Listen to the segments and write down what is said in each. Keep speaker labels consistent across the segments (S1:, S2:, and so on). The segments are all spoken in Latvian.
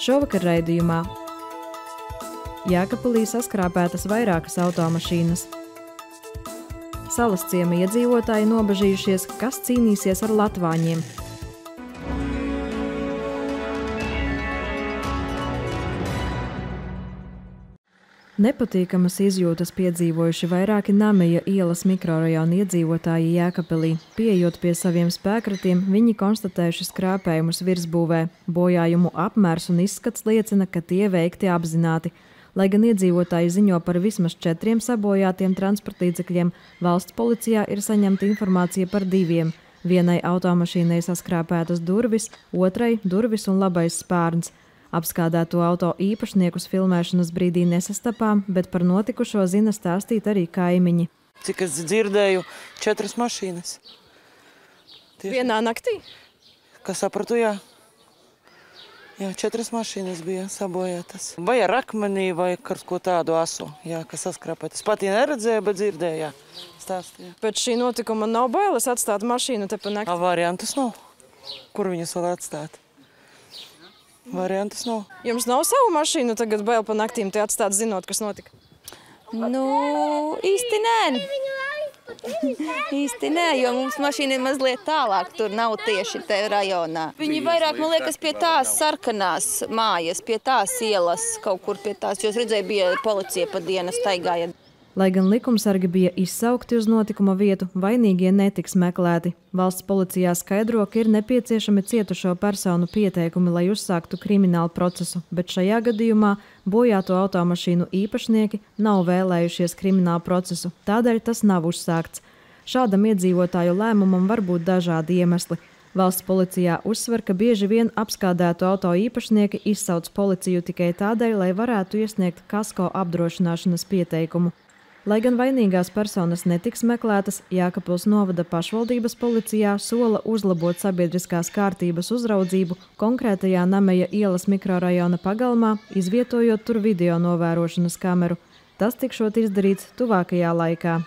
S1: Šovakar raidījumā Jēkabpilī saskrāpētas vairākas automašīnas. Salasciema iedzīvotāji nobažījušies, kas cīnīsies ar latvāņiem. Nepatīkamas izjūtas piedzīvojuši vairāki Nameja ielas mikrorajona iedzīvotāji Jēkabpilī. Pieejot pie saviem spēkratiem, viņi konstatējuši skrāpējumus virsbūvē. Bojājumu apmērs un izskats liecina, ka tie veikti apzināti. Lai gan iedzīvotāji ziņo par vismaz 4 sabojātiem transportlīdzekļiem, valsts policijā ir saņemta informācija par 2. Vienai automašīnai saskrāpētas durvis, otrai durvis un labais spārns. Apskādēto auto īpašniekus filmēšanas brīdī nesastapām, bet par notikušo zina stāstīt arī kaimiņi.
S2: Cik es dzirdēju, 4 mašīnas.
S3: Vienā naktī?
S2: Kā sapratu, jā. Jā, 4 mašīnas bija sabojātas. Vai ar akmenī, vai kaut ko tādu asu, jā, kas saskrāpētas. Patī neredzēju, bet dzirdēju, jā. Stāstīja.
S3: Pēc šī notikuma nav bailes atstāt mašīnu te pa nakti?
S2: Variantus nav. Kur viņus vēl atstāt? Variantus nav.
S3: Jums nav savu mašīnu tagad bail pa naktīm te atstāt, zinot, kas notika?
S4: Īsti nē. Īsti nē, jo mums mašīna ir mazliet tālāk, tur nav tieši te rajonā. Viņi vairāk, man liekas, pie tās sarkanās mājas, pie tās ielas, kaut kur pie tās, jo es redzēju, bija policija pa dienu staigāja.
S1: Lai gan likumsargi bija izsaukti uz notikuma vietu, vainīgie netiks meklēti. Valsts policijā skaidro, ka ir nepieciešami cietušo personu pieteikumi, lai uzsāktu kriminālu procesu, bet šajā gadījumā bojāto automašīnu īpašnieki nav vēlējušies kriminālu procesu, tādēļ tas nav uzsākts. Šādam iedzīvotāju lēmumam var būt dažādi iemesli. Valsts policijā uzsver, ka bieži vien apskādētu auto īpašnieki izsauc policiju tikai tādēļ, lai varētu iesniegt kasko apdrošināšanas pieteikumu. Lai gan vainīgās personas netiks meklētas, Jēkabpils novada pašvaldības policijā sola uzlabot sabiedriskās kārtības uzraudzību konkrētajā Nameja ielas mikrorajona pagalmā, izvietojot tur video novērošanas kameru. Tas tikšot izdarīts tuvākajā laikā.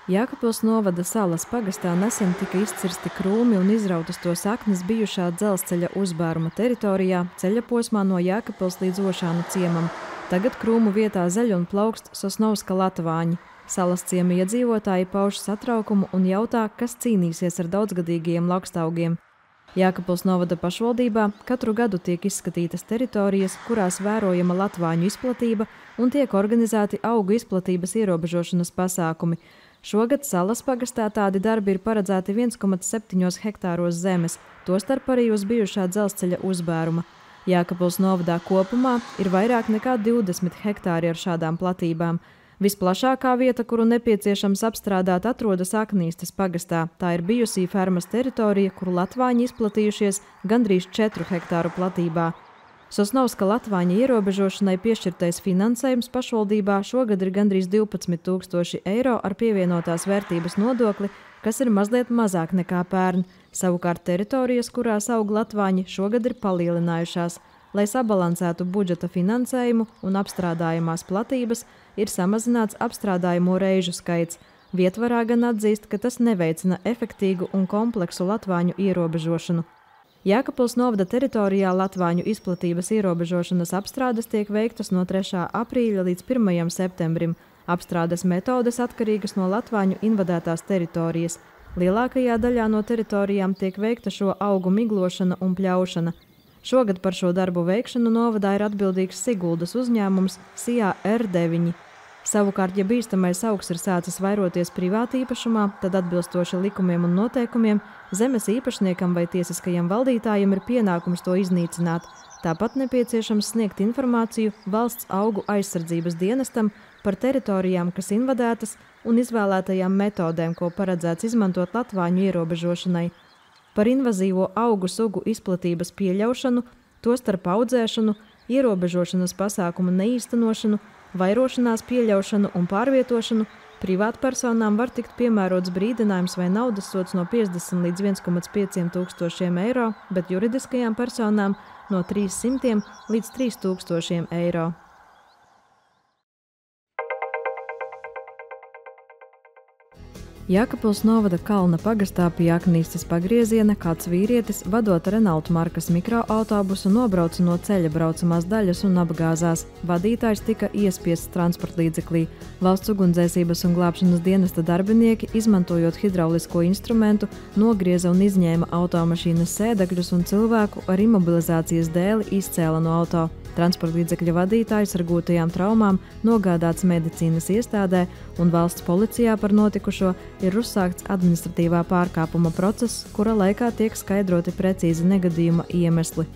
S1: Jēkabpils novada Salas pagastā nesen tika izcirsti krūmi un izrautas to saknes bijušā dzelzceļa uzbēruma teritorijā, ceļa posmā no Jēkabpils līdz Ošānu ciemam. Tagad krūmu vietā zeļ un plaukst Sosnovska latvāņi. Salas ciema iedzīvotāji pauž satraukumu un jautā, kas cīnīsies ar daudzgadīgajiem laukstaugiem. Jēkabpils novada pašvaldībā katru gadu tiek izskatītas teritorijas, kurās vērojama latvāņu izplatība un tiek organizēti augu izplatības ierobežošanas pasākumi. Šogad Salas pagastā tādi darbi ir paredzēti 1,7 hektāros zemes, tostarp arī uz bijušā dzelzceļa uzbēruma. Jēkabpils novadā kopumā ir vairāk nekā 20 hektāri ar šādām platībām. Visplašākā vieta, kuru nepieciešams apstrādāt, atrodas Aknīstes pagastā. Tā ir bijusī fermas teritorija, kuru latvāņi izplatījušies gandrīz 4 hektāru platībā. Sosnovska latvāņa ierobežošanai piešķirtais finansējums pašvaldībā šogad ir gandrīz 12 000 eiro ar pievienotās vērtības nodokli, kas ir mazliet mazāk nekā pērn. Savukārt teritorijas, kurās aug latvāņi, šogad ir palielinājušās. Lai sabalansētu budžeta finansējumu un apstrādājamās platības, ir samazināts apstrādājumo reižu skaits. Vietvarā gan atzīst, ka tas neveicina efektīgu un kompleksu latvāņu ierobežošanu. Jēkabpils novada teritorijā latvāņu izplatības ierobežošanas apstrādes tiek veiktas no 3. aprīļa līdz 1. septembrim. Apstrādes metodes atkarīgas no latvāņu invadētās teritorijas. Lielākajā daļā no teritorijām tiek veikta šo augu miglošana un pļaušana. Šogad par šo darbu veikšanu novadā ir atbildīgs Siguldas uzņēmums SIA R9. Savukārt, ja bīstamais augs ir sācis vairoties privātīpašumā, tad atbilstoši likumiem un noteikumiem zemes īpašniekam vai tiesiskajam valdītājam ir pienākums to iznīcināt. Tāpat nepieciešams sniegt informāciju valsts augu aizsardzības dienestam par teritorijām, kas invadētas, un izvēlētajām metodēm, ko paredzēts izmantot latvāņu ierobežošanai. Par invazīvo augu sugu izplatības pieļaušanu, tostarp audzēšanu, ierobežošanas pasākumu neīstenošanu, vairošanās pieļaušanu un pārvietošanu privātpersonām var tikt piemērots brīdinājums vai naudas sods no 50 līdz 1,5 tūkstošiem eiro, bet juridiskajām personām no 300 līdz 3000 eiro. Jēkabpils novada Kalna pagastā pie Aknīstes pagrieziena kāds vīrietis, vadot Renault markas mikroautobusu, nobrauca no ceļa braucamās daļas un apgāzās. Vadītājs tika iespiests transportlīdzeklī. Valsts ugunsdzēsības un glābšanas dienesta darbinieki, izmantojot hidraulisko instrumentu, nogrieza un izņēma automašīnas sēdekļus un cilvēku ar imobilizācijas dēli izcēla no auto. Transportlīdzekļa vadītājs ar gūtajām traumām nogādāts medicīnas iestādē, un valsts policijā par notikušo ir uzsākts administratīvā pārkāpuma process, kura laikā tiek skaidroti precīzi negadījuma iemesli.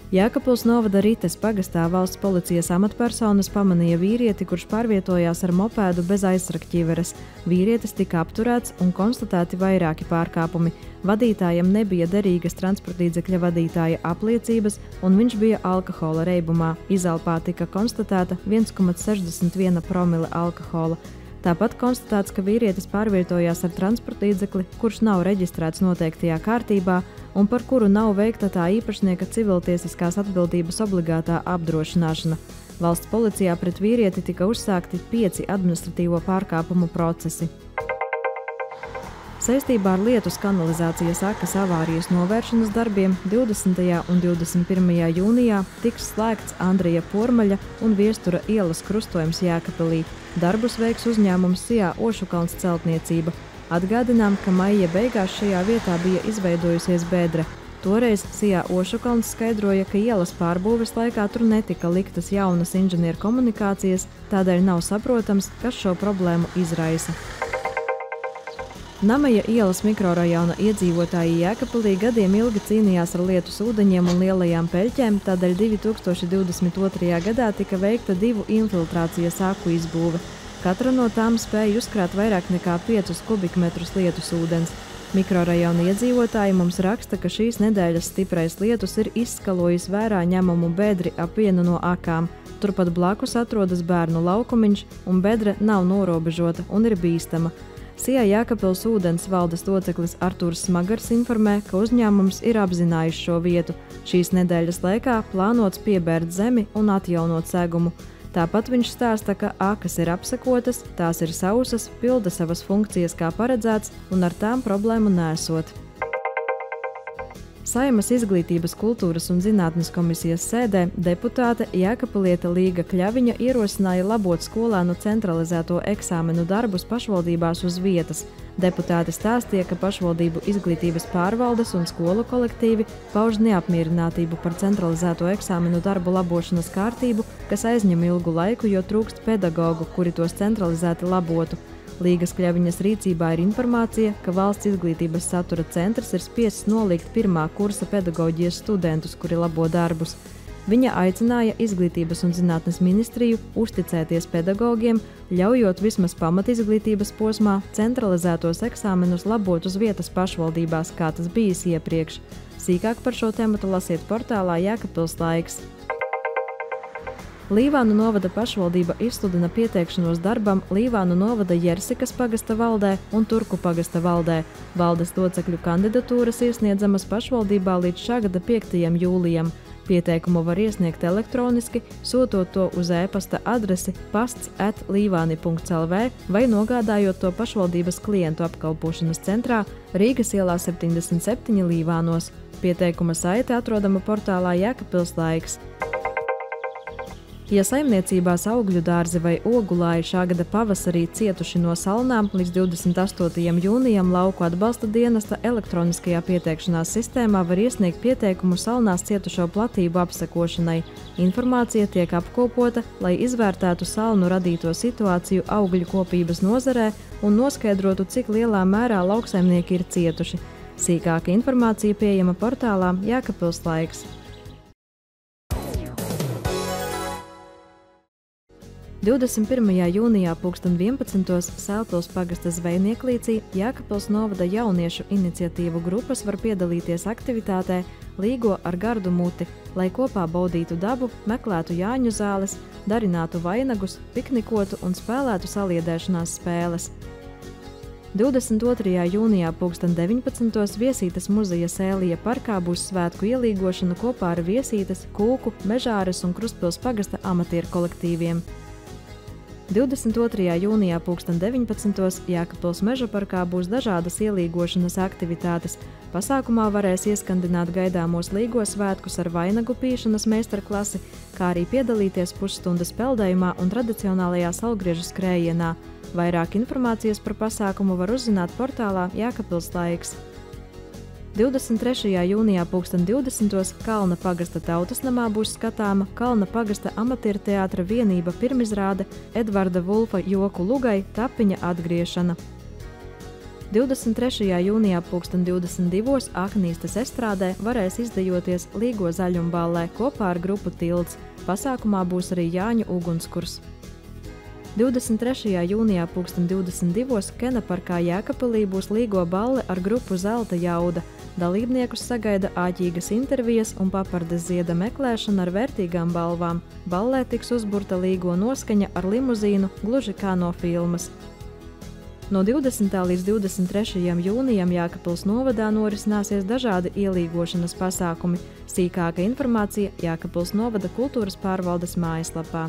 S1: Jēkabpils novada Rites pagastā valsts policijas amatpersonas pamanīja vīrieti, kurš pārvietojās ar mopēdu bez aizsargķiveres. Vīrietis tika apturēts un konstatēti vairāki pārkāpumi. Vadītājam nebija derīgas transportlīdzekļa vadītāja apliecības, un viņš bija alkohola reibumā. Izelpā tika konstatēta 1,61 promile alkohola. Tāpat konstatēts, ka vīrietis pārvietojās ar transportlīdzekli, kurš nav reģistrēts noteiktajā kārtībā un par kuru nav veikta tā īpašnieka civiltiesiskās atbildības obligātā apdrošināšana. Valsts policijā pret vīrieti tika uzsākti 5 administratīvo pārkāpumu procesi. Saistībā ar lietus kanalizācijas akas avārijas novēršanas darbiem 20. un 21. jūnijā tiks slēgts Andreja Pormaļa un Viestura ielas krustojums Jēkabpilī. Darbus veiks uzņēmums Sijā Ošukalns celtniecība. Atgādinām, ka maija beigās šajā vietā bija izveidojusies bedre. Toreiz Sijā Ošukalns skaidroja, ka ielas pārbūves laikā tur netika liktas jaunas inženieru komunikācijas, tādēļ nav saprotams, kas šo problēmu izraisa. Namaja ielas mikrorajona iedzīvotāji Jēkabpilī gadiem ilgi cīnījās ar lietus ūdeņiem un lielajām peļķēm, tādēļ 2022. gadā tika veikta 2 infiltrācijas aku izbūve. Katra no tām spēja uzkrāt vairāk nekā 5 kubikmetrus lietus ūdens. Mikrorajona iedzīvotāji mums raksta, ka šīs nedēļas stiprais lietus ir izskalojis vērā ņemamu bedri ap vienu no akām. Turpat blakus atrodas bērnu laukumiņš, un bedre nav norobežota un ir bīstama. Sijā Jēkabpils ūdens valdes loceklis Artūrs Smagars informē, ka uzņēmums ir apzinājis šo vietu. Šīs nedēļas laikā plānots piebērt zemi un atjaunot segumu. Tāpat viņš stāsta, ka akas ir apsekotas, tās ir sausas, pilda savas funkcijas kā paredzēts un ar tām problēmu nesot. Saeimas izglītības, kultūras un zinātnes komisijas sēdē deputāte Jēkabpiliete Līga Kļaviņa ierosināja labot skolēnu centralizēto eksāmenu darbus pašvaldībās uz vietas. Deputāte stāstīja, ka pašvaldību izglītības pārvaldes un skolu kolektīvi pauž neapmierinātību par centralizēto eksāmenu darbu labošanas kārtību, kas aizņem ilgu laiku, jo trūkst pedagogu, kuri tos centralizēti labotu. Līgas Kļaviņas rīcībā ir informācija, ka valsts izglītības satura centrs ir spiests nolikt 1. kursa pedagoģijas studentus, kuri labo darbus. Viņa aicināja izglītības un zinātnes ministriju uzticēties pedagogiem, ļaujot vismaz pamatizglītības posmā centralizētos eksāmenus labot uz vietas pašvaldībās, kā tas bijis iepriekš. Sīkāk par šo tematu lasiet portālā Jēkabpils laiks. Līvānu novada pašvaldība izsludina pieteikšanos darbam Līvānu novada Jersikas pagasta valdē un Turku pagasta valdē. Valdes locekļu kandidatūras iesniedzamas pašvaldībā līdz šā gada 5. jūlijam. Pieteikumu var iesniegt elektroniski, sūtot to uz e-pasta adresi pasts@līvāni.lv vai nogādājot to pašvaldības klientu apkalpošanas centrā Rīgas ielā 77 Līvānos. Pieteikuma saite atrodama portālā Jēkabpils laiks. Ja saimniecībās augļu dārzi vai ogulāji šā gada pavasarī cietuši no salnām, līdz 28. jūnijam lauku atbalsta dienesta elektroniskajā pieteikšanās sistēmā var iesniegt pieteikumu salnās cietušo platību apsekošanai. Informācija tiek apkopota, lai izvērtētu salnu radīto situāciju augļu kopības nozarē un noskaidrotu, cik lielā mērā lauksaimnieki ir cietuši. Sīkāka informācija pieejama portālā Jēkabpils laiks. 21. jūnijā 11. Sēlpils pagasta zvejnieklīcī Jēkabpils novada jauniešu iniciatīvu grupas var piedalīties aktivitātē Līgo ar gardu muti, lai kopā baudītu dabu, meklētu Jāņu zāles, darinātu vainagus, piknikotu un spēlētu saliedēšanās spēles. 22. jūnijā 19. Viesītes muzeja Sēlija parkā būs svētku ielīgošana kopā ar Viesītes, Kūku, Mežāres un Krustpils pagasta amatieru kolektīviem. 22. jūnijā 19. Jēkabpils meža parkā būs dažādas ielīgošanas aktivitātes. Pasākumā varēs ieskandināt gaidāmos līgo svētkus ar vainagu pīšanas meistarklasi, kā arī piedalīties pusstundas peldējumā un tradicionālajā saulgriežu skrējienā. Vairāk informācijas par pasākumu var uzzināt portālā Jēkabpils laiks. 23. jūnijā 20. Kalna pagasta tautas namā būs skatāma Kalna pagasta amatieru teātra vienība pirmizrāde Edvarda Vulfa joku lugai Tapiņa atgriešana. 23. jūnijā 2022. Aknīstas estrādē varēs izdejoties Līgo zaļumballē kopā ar grupu Tilts. Pasākumā būs arī Jāņu ugunskurs. 23. jūnijā 2022. Kena parkā Jēkabpilī būs Līgo balle ar grupu Zelta jauda. Dalībniekus sagaida āķīgas intervijas un papardes zieda meklēšana ar vērtīgām balvām. Ballē tiks uzburta Līgo noskaņa ar limuzīnu, gluži kā no filmas. No 20. līdz 23. jūnijam Jēkabpils novadā norisināsies dažādi ielīgošanas pasākumi. Sīkāka informācija Jēkabpils novada kultūras pārvaldes mājaslapā.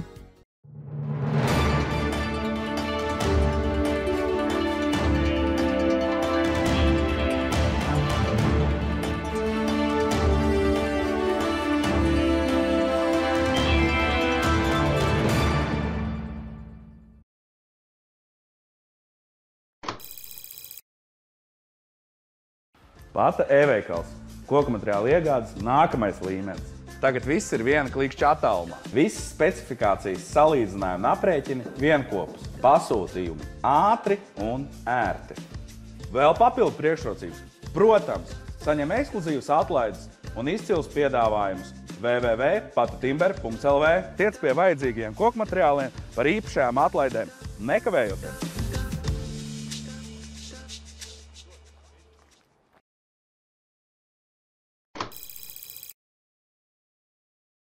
S5: Pata e-veikals. Koku materiāla iegādes nākamais līmenis.
S6: Tagad viss ir viena klikšķa attālumā.
S5: Visas specifikācijas, salīdzinājumi un aprēķini vienkopus. Pasūtījumi ātri un ērti.
S6: Vēl papildu priekšrocības. Protams, saņem ekskluzīvas atlaides un izcils piedāvājumus www.patatimber.lv. Tiec pie vajadzīgiem koku materiāliem par īpašajām atlaidēm, nekavējoties.